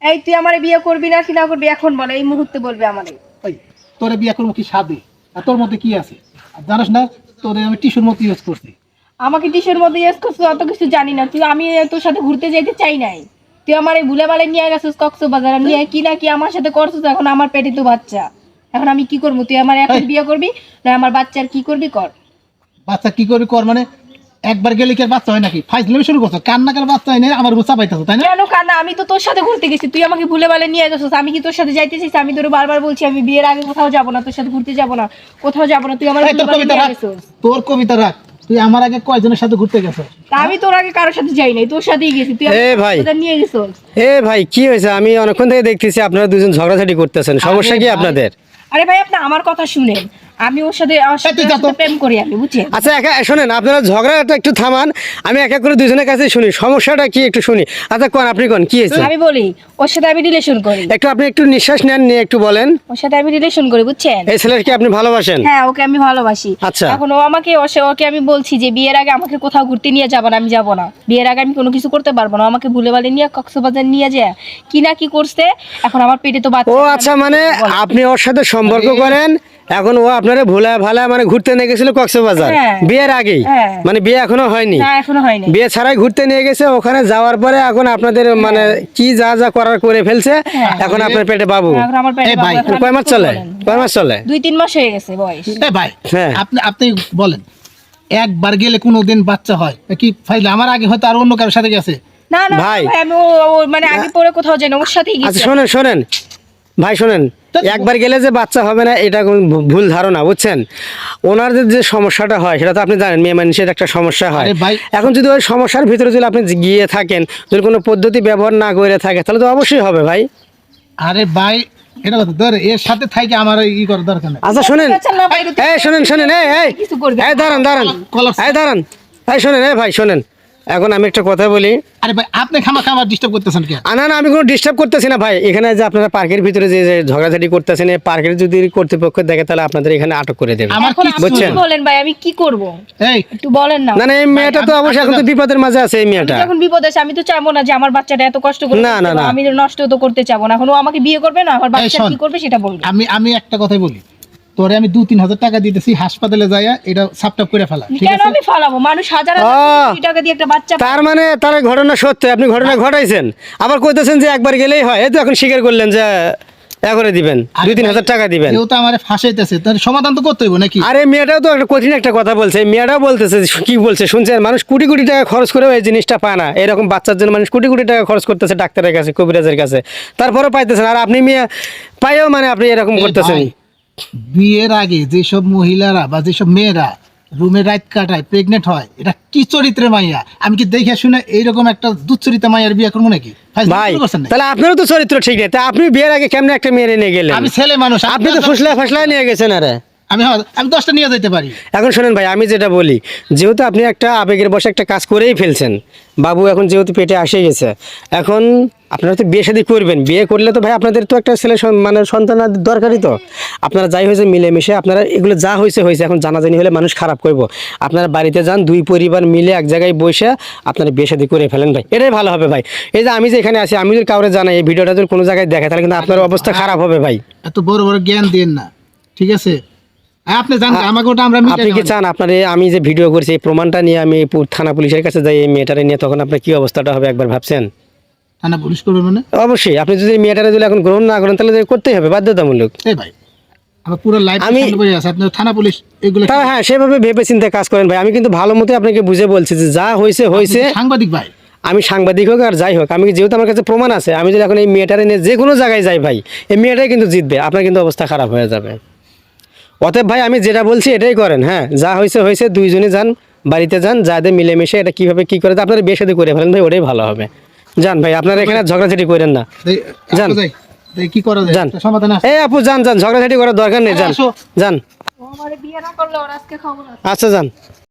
এই তুই আমারে বিয়ে করবি না কি না করবি এখন বল, এই মুহূর্তে বলবি আমারে। ওই তোরে বিয়ে করবো কি সাদে, আর তোর মধ্যে কি আছে? আর জানিস না তোরে আমি টিস্যুর মতো ইউজ করছি। আমাকে টিসের মধ্যে ইউজ করছিস অত কিছু জানি না। তুই আমি তোর সাথে ঘুরতে যাইতে চাই নাই, তুই আমার এই ভুলে বালে নিয়ে গেছিস কক্সবাজার, নিয়ে কি না কি আমার সাথে করছিস। এখন আমার পেটে তো বাচ্চা, এখন আমি কি করবো? তুই আমার এখন বিয়ে করবি না আমার বাচ্চার কি করবি কর। বাচ্চা কি করবি কর মানে? একবার গেলে কি আর বাচ্চা হয় নাকি? ফাইজলামি শুরু করছো, কান্না কার বাচ্চা হয় না, আমার গোছা পাইতেছো তাই না? কেন কান্না? আমি তো তোর সাথে ঘুরতে গেছি, তুই আমাকে ভুলে বালে নিয়ে গেছিস। আমি কি তোর সাথে যাইতে চাইছি? আমি তোর বারবার বলছি আমি বিয়ের আগে কোথাও যাবো না, তোর সাথে ঘুরতে যাবো না, কোথাও যাবো না। তুই আমার এই তোর কবিতা রাখ, তোর কবিতা রাখ। তুই আমার আগে কয়জনের সাথে ঘুরতে গেছো? আমি তোর আগে কারোর সাথে যাই নাই, তোর সাথেই গেছি। তুই আমাকে নিয়ে গেছিস। এ ভাই কি হয়েছে? আমি অনেকক্ষণ থেকে দেখতেছি আপনারা দুজন ঝগড়াঝাটি করতেছেন, সমস্যা কি আপনাদের? আরে ভাই আপনি আমার কথা শুনেন, আমি ওর সাথে প্রেম করি আমি, বুঝছেন? আচ্ছা শোনেন, আপনারা ঝগড়াটা একটু থামান, আমি এক এক করে দুজনের কাছে শুনি সমস্যাটা কি একটু শুনি। আচ্ছা কোন আপনি কোন কি হয়েছে? আমি বলি ওর সাথে আমি রিলেশন করি। আপনি একটু নিঃশ্বাস নেন, নিয়ে একটু বলেন। ওর সাথে আমি রিলেশন করি, বুঝছেন? এই ছেলেকে আপনি ভালোবাসেন? হ্যাঁ ওকে আমি ভালোবাসি। আচ্ছা। এখন ও আমাকে ওকে আমি বলছি যে বিয়ের আগে আমাকে কোথাও ঘুরতে নিয়ে যাবো না, আমি যাবো না। বিয়ের আগে আমি কোনো কিছু করতে পারবো না। আমাকে ভুলে বালে নিয়ে কক্সবাজার নিয়ে যায় কি না কি করছে, এখন আমার পেটে তো বাচ্চা। ও আচ্ছা, মানে আপনি ওর সাথে সম্পর্ক করেন, এখন ও আপনারে ভুলা ভালা মানে ঘুরতে নিয়ে গেছিল কক্সবাজার বিয়ের আগেই? মানে বিয়ে এখনো হয়নি? না এখনো হয়নি। বিয়ে ছাড়াই ঘুরতে নিয়ে গেছে, ওখানে যাওয়ার পরে এখন আপনাদের মানে কি যা যা করার করে ফেলছে, এখন আপনার পেটে বাবু। আমার পেটে বাবু। এখন কয় মাস চলে? কয় মাস চলে? 2-3 মাস হয়ে গেছে বয়স। এই ভাই হ্যাঁ। আপনি বলেন, একবার গেলে কোনোদিন বাচ্চা হয় কি? ফাইলে আমার আগে হয়তো আর অন্য কারোর সাথে গেছে। না না ভাই আমি মানে আমি পরে কোথাও যাই না, ওর সাথেই গেছি। আচ্ছা শোনেন ভাই, শোনেন, একবার গেলে যে বাচ্চা হবে না এটা কোন ভুল ধারণা, বুঝছেন? ওনাদের যে সমস্যাটা হয় সেটা তো আপনি জানেন, মেয়ে মানুষের একটা সমস্যা হয়। এখন যদি ওই সমস্যার ভিতরে যদি আপনি গিয়ে থাকেন, যদি কোনো পদ্ধতি ব্যবহার না করে থাকে, তাহলে তো অবশ্যই হবে ভাই। আরে ভাই এটা কথা ধর, এর সাথে থাকি আমার ই করার দরকার নেই। আচ্ছা শোনেন, শোনেন, দাঁড়ান, শোনেন ভাই শোনেন, এখন আমি একটা কথা বলি। আরে ভাই আপনি খামাখা আমার ডিস্টার্ব করতেছেন কেন? না আমি কোনো ডিস্টার্ব করতেছি না ভাই। এখানে যে আপনারা পার্কের ভিতরে যে ঝগড়াঝাটি করতেছেন, এই পার্কের যদি কর্তৃপক্ষ দেখে তাহলে আপনাদের এখানে আটক করে দেবে, বুঝছেন? বলেন ভাই আমি কি করব? এই একটু বলেন না। না এই মেয়েটা তো অবশ্যই এখন তো বিপদের মাঝে আছে। এই মেয়েটা যখন বিপদ আছে আমি তো চাইবো না যে আমার বাচ্চাটা এত কষ্ট করে। না আমি নষ্ট তো করতে চাবো না। এখন ও আমাকে বিয়ে করবে না, আমার বাচ্চা কি করবে সেটা বলবে। আমি একটা কথাই বলি, তোরে আমি 2-3 হাজার টাকা দিতেছি, হাসপাতালে যাইয়া এটা সাপটাপ করে ফেলা, ঠিক কেন আছে? আমি ফালাবো? মানুষ হাজার টাকা দিয়ে একটা বাচ্চা। তার মানে তার ঘটনা সত্য, আপনি ঘটনা ঘটাইছেন, আবার কইতেছেন যে একবার গেলেই হয়। এই তো এখন স্বীকার করলেন যে করে দিবেন, 2-3 হাজার টাকা দিবেন। কেউ তো আমারে ফাঁসাইতেছে, তার সমাধান তো করতে হইব নাকি? আরে মেয়েটাও তো একটা কঠিন একটা কথা বলছে। মেয়েটাও বলতেছে, কি বলছে শুনছেন? মানুষ কোটি কোটি টাকা খরচ করে এই জিনিসটা পায় না। এরকম বাচ্চার জন্য মানুষ কোটি কোটি টাকা খরচ করতেছে ডাক্তারের কাছে, কবিরাজের কাছে, তারপরেও পাইতেছেন। আর আপনি মেয়ে পাইও মানে আপনি এরকম করতেছেন। বিয়ের আগে যেসব মহিলারা বা যেসব মেয়েরা রুমে রাত কাটায়, প্রেগনেন্ট হয়, এটা কি চরিত্রের মাইয়া? আমি কি দেখে শুনে এইরকম একটা দুচ্চরিত মাইয়ার বিয়ে করবো নাকি? ভাই তাহলে আপনারও তো চরিত্র ঠিক নেই। তা আপনি বিয়ের আগে কেমনে একটা মেয়ে নিয়ে গেলেন? আমি ছেলে মানুষ, আপনি তো ফুসলায় নিয়ে গেছেন। আরে আমি 10টা নিয়ে যেতে পারি। এখন শোনেন ভাই, আমি যেটা বলি, যেহেতু আপনি একটা আবেগের বশে একটা কাজ করেই ফেলছেন, বাবু এখন যেহেতু পেটে আসে গেছে, এখন আপনারা তো বিয়ে শাদী করবেন। বিয়ে করলে তো ভাই আপনাদের তো একটা ছেলে মানে সন্তান দরকারই। তো আপনারা যাই হয়েছে মিলেমিশে আপনারা এগুলো যা হয়েছে এখন জানাজানি হলে মানুষ খারাপ করবো। আপনারা বাড়িতে যান, 2 পরিবার মিলে এক জায়গায় বসে আপনারা বিয়ে শাদী করে ফেলেন ভাই, এটাই ভালো হবে ভাই। এই যে আমি যে এখানে আছি, আমি যদি কাউরে জানাই এই ভিডিওটা যদি কোনো জায়গায় দেখে, তাহলে কিন্তু আপনার অবস্থা খারাপ হবে ভাই। এত বড় বড় জ্ঞান দেন না, ঠিক আছে? আপনি জানেন আমাকে ওটা আমরা আপনি কি চান আপনার আমি যে ভিডিও করছি এই প্রমাণটা নিয়ে আমি থানা পুলিশের কাছে যাই এই মেয়েটারে নিয়ে, তখন আপনার কি অবস্থাটা হবে একবার ভাবছেন? থানা পুলিশ করবে মানে? অবশ্যই আপনি যদি মেয়েটারে যদি এখন গ্রহণ না করেন তাহলে করতেই হবে বাধ্যতামূলক। এই ভাই আমার পুরো লাইফ আছে, আপনার থানা পুলিশ এগুলো। হ্যাঁ সেভাবে ভেবে চিন্তে কাজ করেন ভাই। আমি কিন্তু ভালো মতো আপনাকে বুঝে বলছি যে যা হয়েছে। সাংবাদিক ভাই, আমি সাংবাদিক হোক আর যাই হোক, আমি যেহেতু আমার কাছে প্রমাণ আছে, আমি যদি এখন এই মেয়েটারে নিয়ে যে কোনো জায়গায় যাই ভাই, এই মেয়েটাই কিন্তু জিতবে, আপনার কিন্তু অবস্থা খারাপ হয়ে যাবে। অতএব ভাই আমি যেটা বলছি এটাই করেন। হ্যাঁ যা হয়েছে, দুইজনে যান, বাড়িতে যান, যাদের মিলেমিশে এটা কিভাবে কি করে আপনারা বিয়ে শাদী করে ফেলেন ভাই, ওটাই ভালো হবে। যান ভাই, আপনারা এখানে ঝগড়াঝাটি করেন না, যান। কি করা যায় সমাধান আছে? এই আপু যান, ঝগড়াঝাটি করার দরকার নেই, যান। আমার বিয়ে না করলে ওর আজকে খবর আছে। আচ্ছা যান।